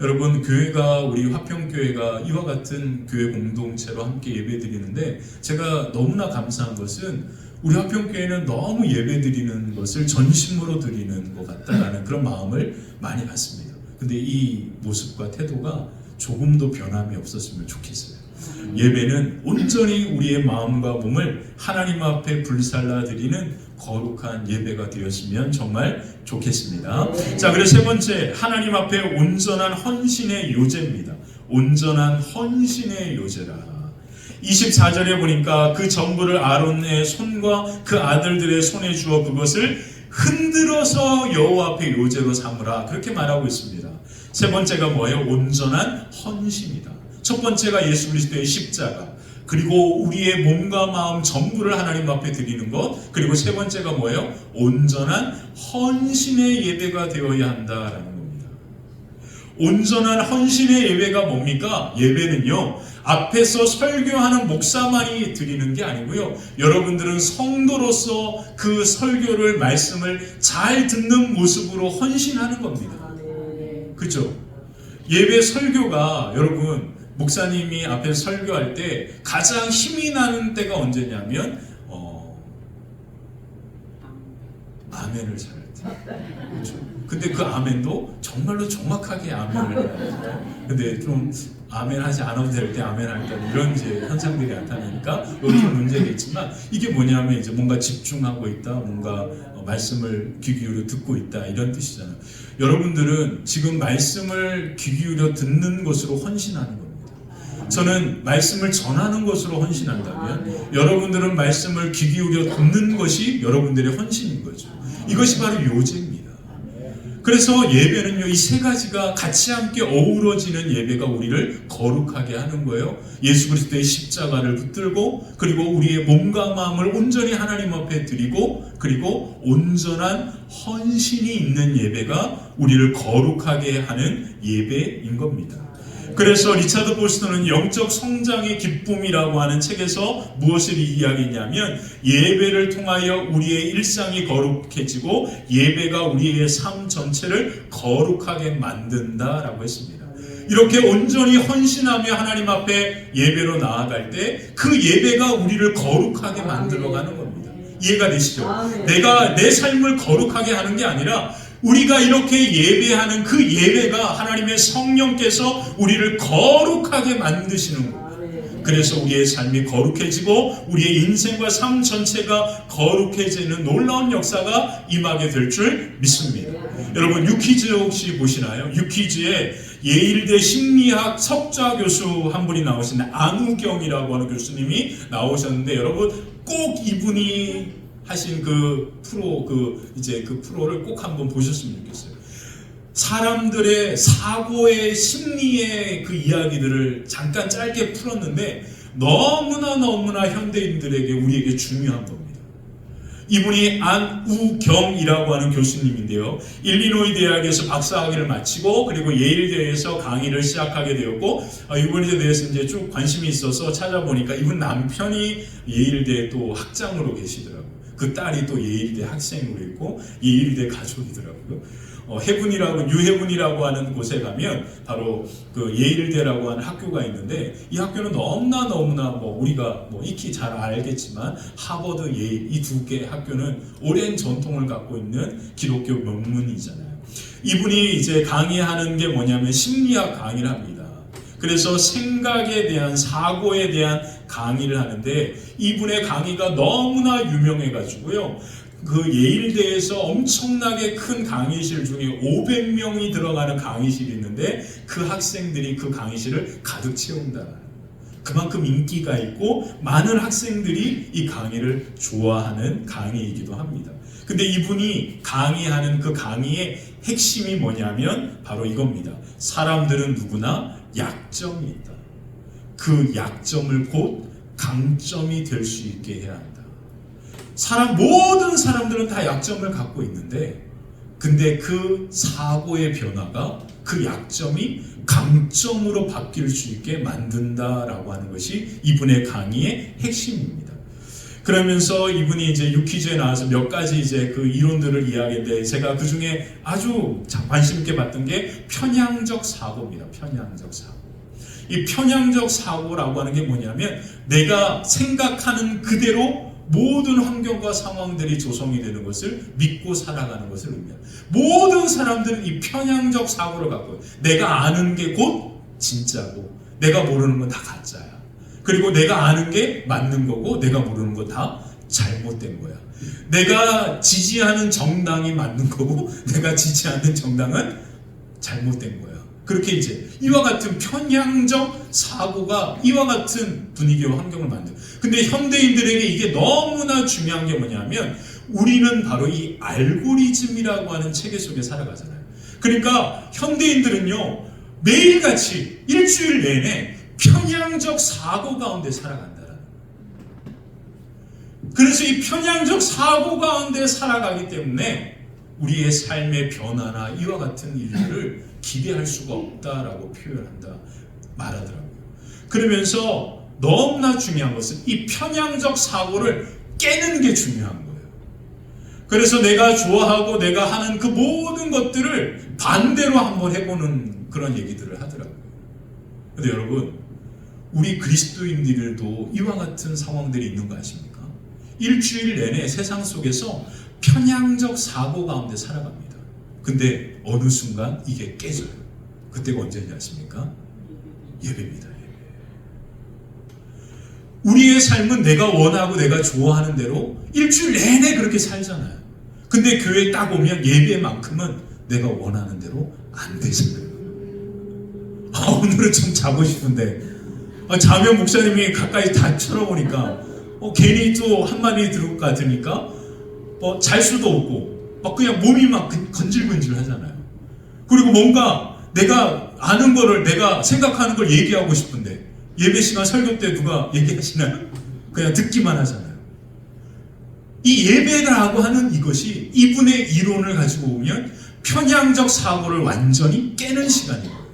Speaker 1: 여러분, 교회가, 우리 화평교회가 이와 같은 교회 공동체로 함께 예배 드리는데 제가 너무나 감사한 것은 우리 화평교회는 너무 예배 드리는 것을 전심으로 드리는 것 같다라는 그런 마음을 많이 받습니다. 근데 이 모습과 태도가 조금도 변함이 없었으면 좋겠어요. 예배는 온전히 우리의 마음과 몸을 하나님 앞에 불살라 드리는 거룩한 예배가 되었으면 정말 좋겠습니다. 자, 그리고 세 번째, 하나님 앞에 온전한 헌신의 요제입니다. 온전한 헌신의 요제라. 24절에 보니까 그 전부를 아론의 손과 그 아들들의 손에 주어 그것을 흔들어서 여호와 앞에 요제로 삼으라, 그렇게 말하고 있습니다. 세 번째가 뭐예요? 온전한 헌신이다. 첫 번째가 예수 그리스도의 십자가, 그리고 우리의 몸과 마음 전부를 하나님 앞에 드리는 것, 그리고 세 번째가 뭐예요? 온전한 헌신의 예배가 되어야 한다라는 겁니다. 온전한 헌신의 예배가 뭡니까? 예배는요, 앞에서 설교하는 목사만이 드리는 게 아니고요, 여러분들은 성도로서 그 설교를, 말씀을 잘 듣는 모습으로 헌신하는 겁니다. 그렇죠? 예배 설교가, 여러분, 목사님이 앞에서 설교할 때 가장 힘이 나는 때가 언제냐면 아멘을 잘할 때. 그렇죠? 근데 그 아멘도 정말로 정확하게 아멘을 해야 돼요. 근데 좀 아멘 하지 않아도 될 때 아멘 할까, 이런 이제 현상들이 나타나니까 여기 좀 문제겠지만, 이게 뭐냐면 이제 뭔가 집중하고 있다, 뭔가 말씀을 귀 기울여 듣고 있다, 이런 뜻이잖아요. 여러분들은 지금 말씀을 귀 기울여 듣는 것으로 헌신하는 겁니다. 저는 말씀을 전하는 것으로 헌신한다면, 여러분들은 말씀을 귀 기울여 듣는 것이 여러분들의 헌신인 거죠. 이것이 바로 요제입니다. 그래서 예배는요, 이 세 가지가 같이 함께 어우러지는 예배가 우리를 거룩하게 하는 거예요. 예수 그리스도의 십자가를 붙들고, 그리고 우리의 몸과 마음을 온전히 하나님 앞에 드리고, 그리고 온전한 헌신이 있는 예배가 우리를 거룩하게 하는 예배인 겁니다. 그래서 리차드 보스턴은 영적 성장의 기쁨이라고 하는 책에서 무엇을 이야기했냐면, 예배를 통하여 우리의 일상이 거룩해지고 예배가 우리의 삶 전체를 거룩하게 만든다라고 했습니다. 이렇게 온전히 헌신하며 하나님 앞에 예배로 나아갈 때 그 예배가 우리를 거룩하게 만들어가는 겁니다. 이해가 되시죠? 내가 내 삶을 거룩하게 하는 게 아니라 우리가 이렇게 예배하는 그 예배가 하나님의 성령께서 우리를 거룩하게 만드시는 거예요. 그래서 우리의 삶이 거룩해지고 우리의 인생과 삶 전체가 거룩해지는 놀라운 역사가 임하게 될 줄 믿습니다. 여러분, 유퀴즈 혹시 보시나요? 유퀴즈에 예일대 심리학 석좌 교수 한 분이 나오시는 안우경이라고 하는 교수님이 나오셨는데, 여러분 꼭 이분이 하신 그 프로를 꼭 한번 보셨으면 좋겠어요. 사람들의 사고의 심리의 그 이야기들을 잠깐 짧게 풀었는데 너무나 현대인들에게, 우리에게 중요한 겁니다. 이분이 안우경이라고 하는 교수님인데요, 일리노이 대학에서 박사학위를 마치고 그리고 예일대에서 강의를 시작하게 되었고, 이분에 대해서 이제 쭉 관심이 있어서 찾아보니까 이분 남편이 예일대 또 학장으로 계시더라고요. 그 딸이 또 예일대 학생으로 있고 예일대 가족이더라고요. 유해군이라고 하는 곳에 가면 바로 그 예일대라고 하는 학교가 있는데, 이 학교는 너무나 우리가 익히 잘 알겠지만 하버드, 예일, 이 두 개의 학교는 오랜 전통을 갖고 있는 기독교 명문이잖아요. 이분이 이제 강의하는 게 뭐냐면 심리학 강의를 합니다. 그래서 생각에 대한, 사고에 대한 강의를 하는데, 이분의 강의가 너무나 유명해가지고요, 그 예일대에서 엄청나게 큰 강의실 중에 500명이 들어가는 강의실이 있는데 그 학생들이 그 강의실을 가득 채운다. 그만큼 인기가 있고 많은 학생들이 이 강의를 좋아하는 강의이기도 합니다. 근데 이분이 강의하는 그 강의의 핵심이 뭐냐면 바로 이겁니다. 사람들은 누구나 약점이 있다. 그 약점을 곧 강점이 될 수 있게 해야 한다. 모든 사람들은 다 약점을 갖고 있는데, 근데 그 사고의 변화가 그 약점이 강점으로 바뀔 수 있게 만든다라고 하는 것이 이분의 강의의 핵심입니다. 그러면서 이분이 이제 유퀴즈에 나와서 몇 가지 이제 그 이론들을 이야기했는데 제가 그 중에 아주 관심 있게 봤던 게 편향적 사고입니다. 편향적 사고. 이 편향적 사고라고 하는 게 뭐냐면 내가 생각하는 그대로 모든 환경과 상황들이 조성이 되는 것을 믿고 살아가는 것을 의미합니다. 모든 사람들은 이 편향적 사고를 갖고 내가 아는 게 곧 진짜고 내가 모르는 건 다 가짜야. 그리고 내가 아는 게 맞는 거고 내가 모르는 거 다 잘못된 거야. 내가 지지하는 정당이 맞는 거고 내가 지지하는 정당은 잘못된 거야. 그렇게 이제 이와 같은 편향적 사고가 이와 같은 분위기와 환경을 만들어요. 근데 현대인들에게 이게 너무나 중요한 게 뭐냐면 우리는 바로 이 알고리즘이라고 하는 체계 속에 살아가잖아요. 그러니까 현대인들은요 매일같이 일주일 내내 편향적 사고 가운데 살아간다라는 거예요. 그래서 이 편향적 사고 가운데 살아가기 때문에 우리의 삶의 변화나 이와 같은 일들을 기대할 수가 없다라고 표현한다 말하더라고요. 그러면서 너무나 중요한 것은 이 편향적 사고를 깨는 게 중요한 거예요. 그래서 내가 좋아하고 내가 하는 그 모든 것들을 반대로 한번 해보는 그런 얘기들을 하더라고요. 근데 여러분 우리 그리스도인들도 이와 같은 상황들이 있는 거 아십니까? 일주일 내내 세상 속에서 편향적 사고 가운데 살아갑니다. 근데 어느 순간 이게 깨져요. 그때가 언제인지 아십니까? 예배입니다. 예배. 우리의 삶은 내가 원하고 내가 좋아하는 대로 일주일 내내 그렇게 살잖아요. 근데 교회에 딱 오면 예배만큼은 내가 원하는 대로 안 되잖아요. 오늘은 좀 자고 싶은데 자면 목사님이 가까이 다 쳐다보니까 괜히 또 한마디 들을 것 같으니까 잘 수도 없고 그냥 몸이 막 건질건질 하잖아요. 그리고 뭔가 내가 아는 거를 내가 생각하는 걸 얘기하고 싶은데 예배 시간 설교 때 누가 얘기하시나요? 그냥 듣기만 하잖아요. 이 예배라고 하는 이것이 이분의 이론을 가지고 보면 편향적 사고를 완전히 깨는 시간이에요.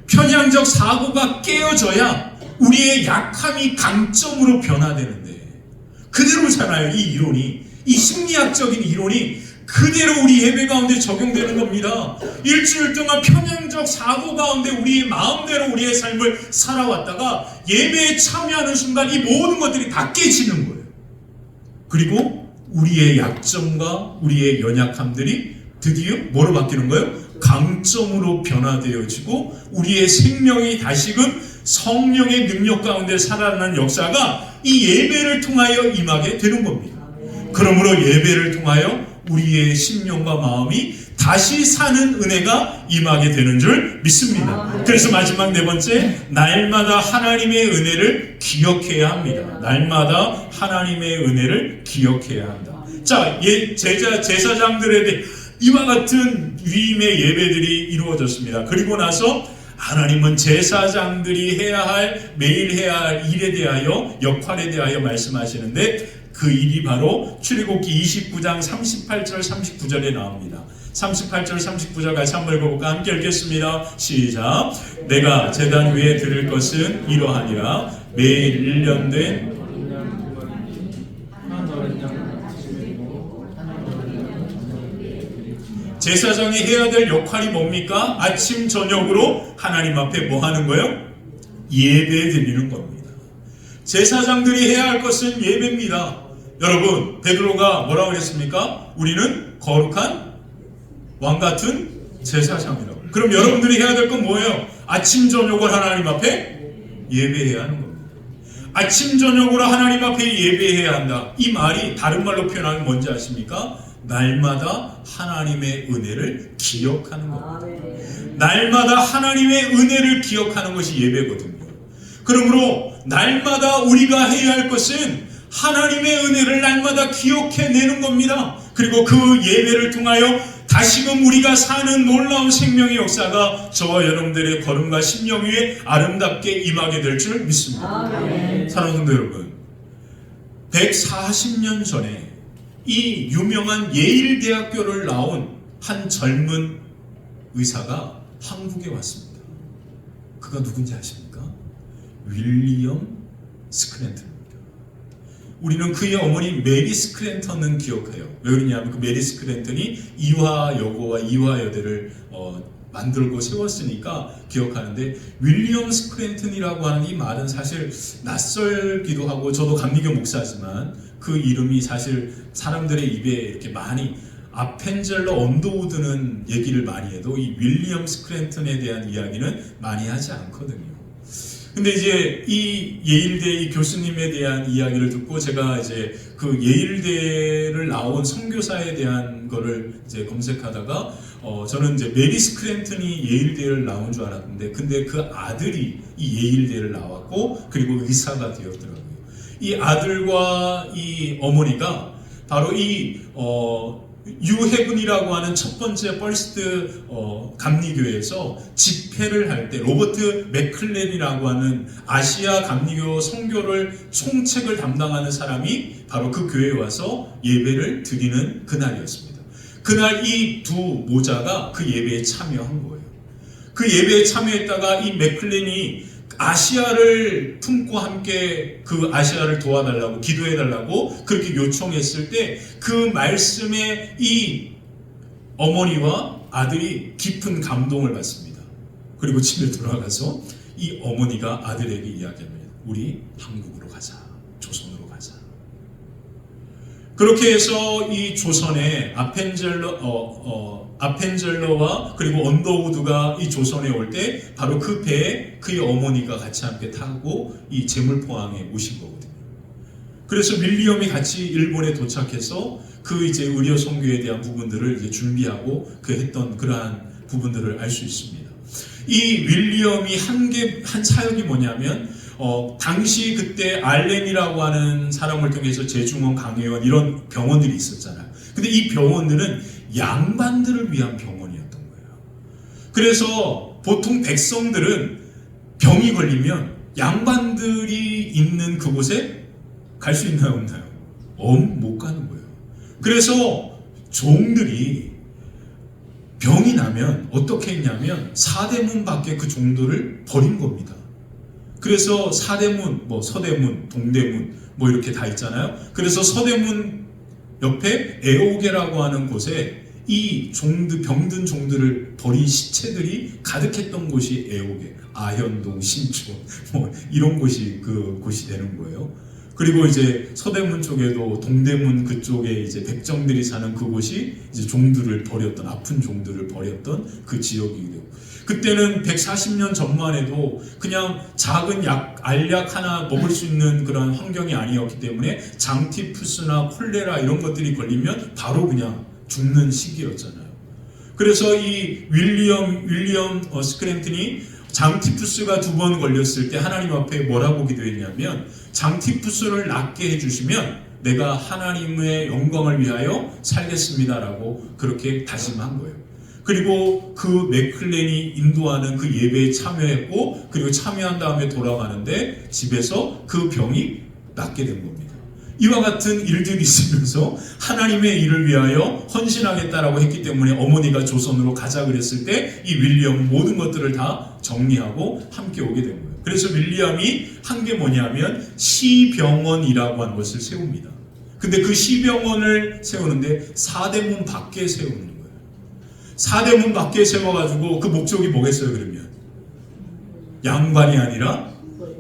Speaker 1: 편향적 사고가 깨어져야 우리의 약함이 강점으로 변화되는데 그대로잖아요. 이 이론이, 이 심리학적인 이론이 그대로 우리 예배 가운데 적용되는 겁니다. 일주일 동안 편향적 사고 가운데 우리의 마음대로 우리의 삶을 살아왔다가 예배에 참여하는 순간 이 모든 것들이 다 깨지는 거예요. 그리고 우리의 약점과 우리의 연약함들이 드디어 뭐로 바뀌는 거예요? 강점으로 변화되어지고 우리의 생명이 다시금 성령의 능력 가운데 살아나는 역사가 이 예배를 통하여 임하게 되는 겁니다. 그러므로 예배를 통하여 우리의 심령과 마음이 다시 사는 은혜가 임하게 되는 줄 믿습니다. 그래서 마지막 네 번째, 날마다 하나님의 은혜를 기억해야 합니다. 날마다 하나님의 은혜를 기억해야 한다. 자, 제사장들에 대해 이와 같은 위임의 예배들이 이루어졌습니다. 그리고 나서 하나님은 제사장들이 매일 해야 할 일에 대하여, 역할에 대하여 말씀하시는데 그 일이 바로 출애굽기 29장 38절 39절에 나옵니다. 38절 39절 같이 한번 읽어볼까? 함께 읽겠습니다. 시작. 내가 제단 위에 드릴 것은 이러하니라. 매일 1년 된 제사장이 해야 될 역할이 뭡니까? 아침 저녁으로 하나님 앞에 뭐 하는 거예요? 예배 드리는 겁니다. 제사장들이 해야 할 것은 예배입니다. 여러분, 베드로가 뭐라고 했습니까? 우리는 거룩한 왕 같은 제사장이라고. 그럼 여러분들이 해야 될 건 뭐예요? 아침 저녁을 하나님 앞에 예배해야 하는 겁니다. 아침 저녁으로 하나님 앞에 예배해야 한다. 이 말이 다른 말로 표현하면 뭔지 아십니까? 날마다 하나님의 은혜를 기억하는 겁니다. 날마다 하나님의 은혜를 기억하는 것이 예배거든요. 그러므로 날마다 우리가 해야 할 것은 하나님의 은혜를 날마다 기억해내는 겁니다. 그리고 그 예배를 통하여 다시금 우리가 사는 놀라운 생명의 역사가 저와 여러분들의 걸음과 심령 위에 아름답게 임하게 될 줄 믿습니다. 사랑하는 성도 여러분, 140년 전에 이 유명한 예일대학교를 나온 한 젊은 의사가 한국에 왔습니다. 그가 누군지 아십니까? 윌리엄 스크랜턴입니다. 우리는 그의 어머니 메리 스크랜턴은 기억해요. 왜 그러냐면 그 메리 스크랜턴이 이화 여고와 이화 여대를 만들고 세웠으니까 기억하는데, 윌리엄 스크랜턴이라고 하는 이 말은 사실 낯설기도 하고, 저도 감리교 목사지만 그 이름이 사실 사람들의 입에 이렇게 많이, 아펜젤러 언더우드는 얘기를 많이 해도 이 윌리엄 스크랜턴에 대한 이야기는 많이 하지 않거든요. 근데 이제 이 예일대 이 교수님에 대한 이야기를 듣고 제가 이제 그 예일대를 나온 선교사에 대한 거를 이제 검색하다가 저는 이제 메리 스크랜턴이 예일대를 나온 줄 알았는데, 근데 그 아들이 이 예일대를 나왔고 그리고 의사가 되었더라고요. 이 아들과 이 어머니가 바로 이 유해분이라고 하는 첫 번째 퍼스트 감리교에서 집회를 할 때 로버트 맥클렌이라고 하는 아시아 감리교 선교를 총책을 담당하는 사람이 바로 그 교회에 와서 예배를 드리는 그날이었습니다. 그날 이 두 모자가 그 예배에 참여한 거예요. 그 예배에 참여했다가 이 맥클렌이 아시아를 품고 함께 그 아시아를 도와달라고 기도해달라고 그렇게 요청했을 때 그 말씀에 이 어머니와 아들이 깊은 감동을 받습니다. 그리고 집에 돌아가서 이 어머니가 아들에게 이야기합니다. 우리 한국으로 가자. 조선으로 가자. 그렇게 해서 이 조선에 아펜젤러와 그리고 언더우드가 이 조선에 올 때 바로 그 배에 그의 어머니가 같이 함께 타고 이 제물포항에 오신 거거든요. 그래서 윌리엄이 같이 일본에 도착해서 그 이제 의료 선교에 대한 부분들을 이제 준비하고 그 했던 그러한 부분들을 알 수 있습니다. 이 윌리엄이 한 사역이 뭐냐면 당시 그때 알렌이라고 하는 사람을 통해서 제중원, 강혜원 이런 병원들이 있었잖아요. 근데 이 병원들은 양반들을 위한 병원이었던 거예요. 그래서 보통 백성들은 병이 걸리면 양반들이 있는 그곳에 갈 수 있나요, 없나요? 못 가는 거예요. 그래서 종들이 병이 나면 어떻게 했냐면 사대문 밖에 그 종들을 버린 겁니다. 그래서 사대문, 서대문, 동대문 이렇게 다 있잖아요. 그래서 서대문 옆에 애오개라고 하는 곳에 이 병든 종들을 버린 시체들이 가득했던 곳이 애오개, 아현동, 신촌 이런 곳이 그 곳이 되는 거예요. 그리고 이제 서대문 쪽에도 동대문 그쪽에 이제 백정들이 사는 그곳이 이제 종들을 버렸던, 아픈 종들을 버렸던 그 지역이기도 하고, 그때는 140년 전만 해도 그냥 작은 알약 하나 먹을 수 있는 그런 환경이 아니었기 때문에 장티푸스나 콜레라 이런 것들이 걸리면 바로 그냥 죽는 시기였잖아요. 그래서 이 윌리엄 스크랜턴이 장티푸스가 2번 걸렸을 때 하나님 앞에 뭐라고 기도했냐면, 장티푸스를 낫게 해주시면 내가 하나님의 영광을 위하여 살겠습니다라고 그렇게 다짐한 거예요. 그리고 그 맥클렌이 인도하는 그 예배에 참여했고, 그리고 참여한 다음에 돌아가는데 집에서 그 병이 낫게 된 겁니다. 이와 같은 일들이 있으면서 하나님의 일을 위하여 헌신하겠다라고 했기 때문에 어머니가 조선으로 가자 그랬을 때 이 윌리엄은 모든 것들을 다 정리하고 함께 오게 된 거예요. 그래서 윌리엄이 한 게 뭐냐면 시병원이라고 하는 것을 세웁니다. 근데 그 시병원을 세우는데 사대문 밖에 세우는 거예요. 사대문 밖에 세워가지고 그 목적이 뭐겠어요? 그러면 양반이 아니라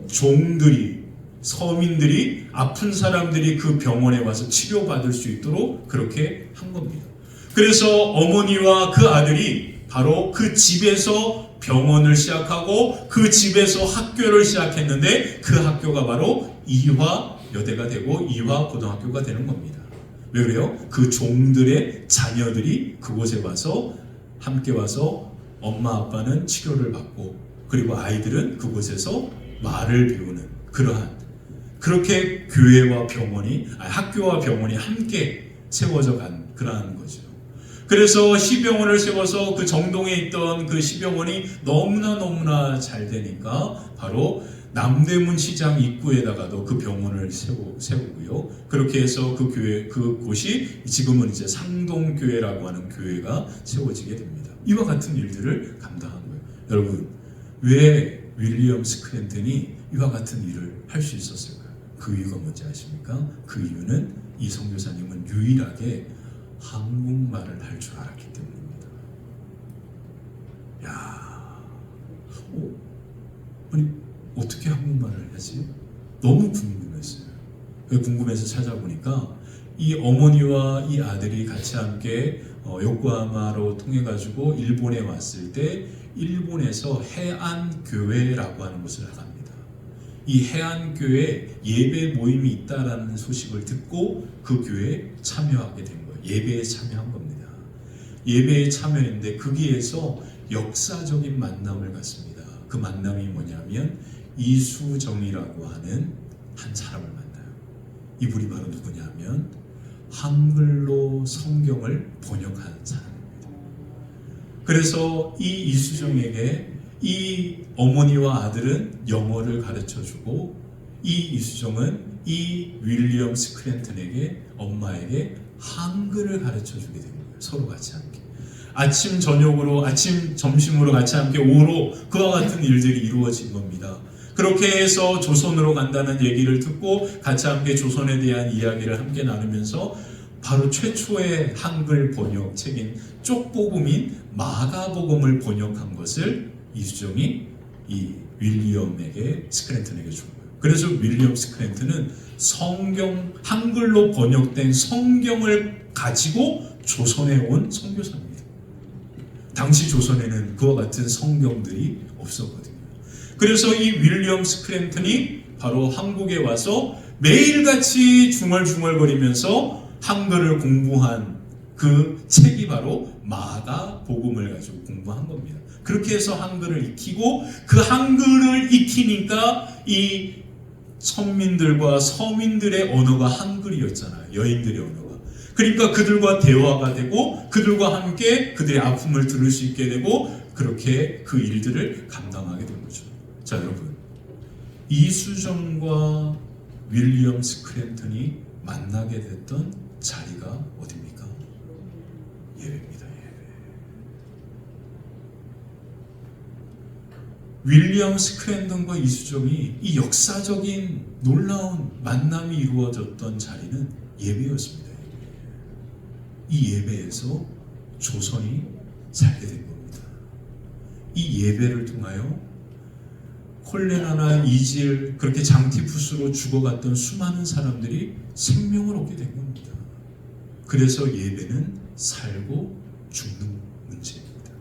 Speaker 1: 종들이, 서민들이, 아픈 사람들이 그 병원에 와서 치료받을 수 있도록 그렇게 한 겁니다. 그래서 어머니와 그 아들이 바로 그 집에서 병원을 시작하고 그 집에서 학교를 시작했는데, 그 학교가 바로 이화여대가 되고 이화고등학교가 되는 겁니다. 왜 그래요? 그 종들의 자녀들이 그곳에 와서 함께 와서 엄마 아빠는 치료를 받고, 그리고 아이들은 그곳에서 말을 배우는 그렇게 교회와 학교와 병원이 함께 세워져 간 그러한 거죠. 그래서 시병원을 세워서 그 정동에 있던 그 시병원이 너무나 잘 되니까 바로 남대문 시장 입구에다가도 그 병원을 세우고요. 그렇게 해서 그곳이 지금은 이제 상동교회라고 하는 교회가 세워지게 됩니다. 이와 같은 일들을 감당한 거예요. 여러분, 왜 윌리엄 스크랜턴이 이와 같은 일을 할 수 있었을까요? 그 이유가 뭔지 아십니까? 그 이유는 이 선교사님은 유일하게 한국말을 할 줄 알았기 때문입니다. 야, 아니 어떻게 한국말을 하지? 너무 궁금했어요. 궁금해서 찾아보니까 이 어머니와 이 아들이 같이 함께 요코하마로 통해 가지고 일본에 왔을 때 일본에서 해안교회라고 하는 곳을 나갑니다. 이 해안교회 예배 모임이 있다라는 소식을 듣고 그 교회에 참여하게 된 거예요. 예배에 참여한 겁니다. 예배에 참여했는데 거기에서 역사적인 만남을 갖습니다. 그 만남이 뭐냐면 이수정이라고 하는 한 사람을 만나요. 이분이 바로 누구냐면 한글로 성경을 번역한 사람입니다. 그래서 이 이수정에게 이 어머니와 아들은 영어를 가르쳐주고 이 이수정은 이 윌리엄 스크랜턴에게 엄마에게 한글을 가르쳐주게 된 거예요. 서로 같이 함께 아침 저녁으로 아침 점심으로 같이 함께 오로 그와 같은 일들이 이루어진 겁니다. 그렇게 해서 조선으로 간다는 얘기를 듣고 같이 함께 조선에 대한 이야기를 함께 나누면서 바로 최초의 한글 번역책인 쪽복음인 마가복음을 번역한 것을 이수정이 이 윌리엄에게 스크랜턴에게 준 거예요. 그래서 윌리엄 스크랜턴은 성경 한글로 번역된 성경을 가지고 조선에 온 선교사입니다. 당시 조선에는 그와 같은 성경들이 없었거든요. 그래서 이 윌리엄 스크랜턴이 바로 한국에 와서 매일같이 중얼중얼거리면서 한글을 공부한 그 책이 바로 마가복음을 가지고 공부한 겁니다. 그렇게 해서 한글을 익히고 그 한글을 익히니까 이 선민들과 서민들의 언어가 한글이었잖아요. 여인들의 언어가. 그러니까 그들과 대화가 되고 그들과 함께 그들의 아픔을 들을 수 있게 되고 그렇게 그 일들을 감당하게 된 거죠. 자, 여러분, 이수정과 윌리엄 스크랜턴이 만나게 됐던 자리가 어디입니까? 예배입니다. 예배. 윌리엄 스크랜턴과 이수정이 이 역사적인 놀라운 만남이 이루어졌던 자리는 예배였습니다. 이 예배에서 조선이 살게 된 겁니다. 이 예배를 통하여 콜레라나 이질 그렇게 장티푸스로 죽어갔던 수많은 사람들이 생명을 얻게 된 겁니다. 그래서 예배는 살고 죽는 문제입니다.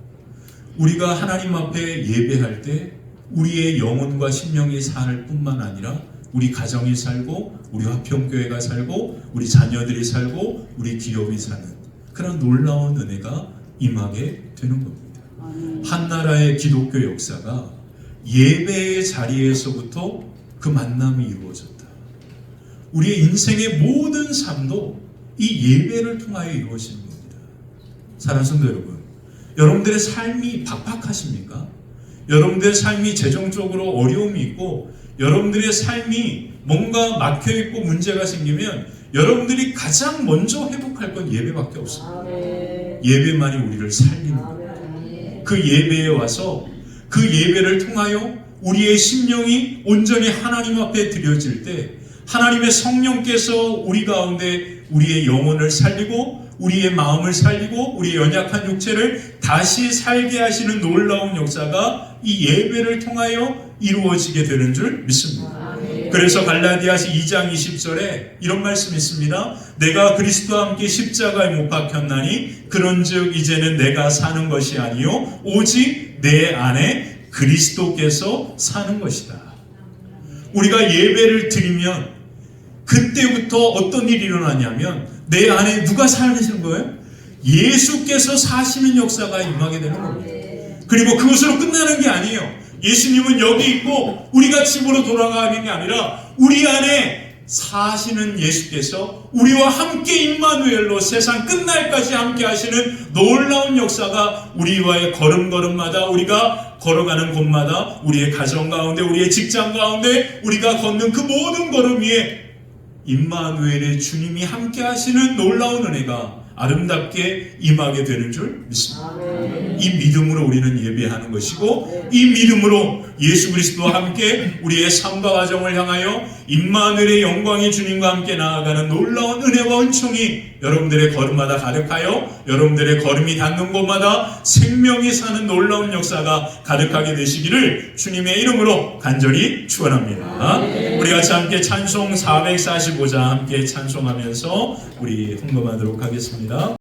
Speaker 1: 우리가 하나님 앞에 예배할 때 우리의 영혼과 심령이 살 뿐만 아니라 우리 가정이 살고 우리 화평교회가 살고 우리 자녀들이 살고 우리 기업이 사는 그런 놀라운 은혜가 임하게 되는 겁니다. 한 나라의 기독교 역사가 예배의 자리에서부터 그 만남이 이루어졌다. 우리의 인생의 모든 삶도 이 예배를 통하여 이루어지는 겁니다. 사랑하는 성도 여러분, 여러분들의 삶이 팍팍하십니까? 여러분들의 삶이 재정적으로 어려움이 있고 여러분들의 삶이 뭔가 막혀있고 문제가 생기면 여러분들이 가장 먼저 회복할 건 예배밖에 없습니다. 예배만이 우리를 살리는 겁니다. 그 예배에 와서 그 예배를 통하여 우리의 심령이 온전히 하나님 앞에 드려질 때 하나님의 성령께서 우리 가운데 우리의 영혼을 살리고 우리의 마음을 살리고 우리의 연약한 육체를 다시 살게 하시는 놀라운 역사가 이 예배를 통하여 이루어지게 되는 줄 믿습니다. 그래서 갈라디아서 2장 20절에 이런 말씀이 있습니다. 내가 그리스도와 함께 십자가에 못 박혔나니 그런즉 이제는 내가 사는 것이 아니요 오직 내 안에 그리스도께서 사는 것이다. 우리가 예배를 드리면 그때부터 어떤 일이 일어나냐면 내 안에 누가 사시는 거예요? 예수께서 사시는 역사가 임하게 되는 겁니다. 그리고 그것으로 끝나는 게 아니에요. 예수님은 여기 있고 우리가 집으로 돌아가는 게 아니라 우리 안에 사시는 예수께서 우리와 함께 임마누엘로 세상 끝날까지 함께 하시는 놀라운 역사가 우리와의 걸음걸음마다 우리가 걸어가는 곳마다 우리의 가정 가운데 우리의 직장 가운데 우리가 걷는 그 모든 걸음 위에 임마누엘의 주님이 함께 하시는 놀라운 은혜가 아름답게 임하게 되는 줄 믿습니다. 이 믿음으로 우리는 예배하는 것이고 이 믿음으로 예수 그리스도와 함께 우리의 삶과 가정을 향하여 임마누엘의 영광이 주님과 함께 나아가는 놀라운 은혜와 은총이 여러분들의 걸음마다 가득하여 여러분들의 걸음이 닿는 곳마다 생명이 사는 놀라운 역사가 가득하게 되시기를 주님의 이름으로 간절히 축원합니다. 우리 같이 함께 찬송 445장 함께 찬송하면서 우리 헌금하도록 하겠습니다.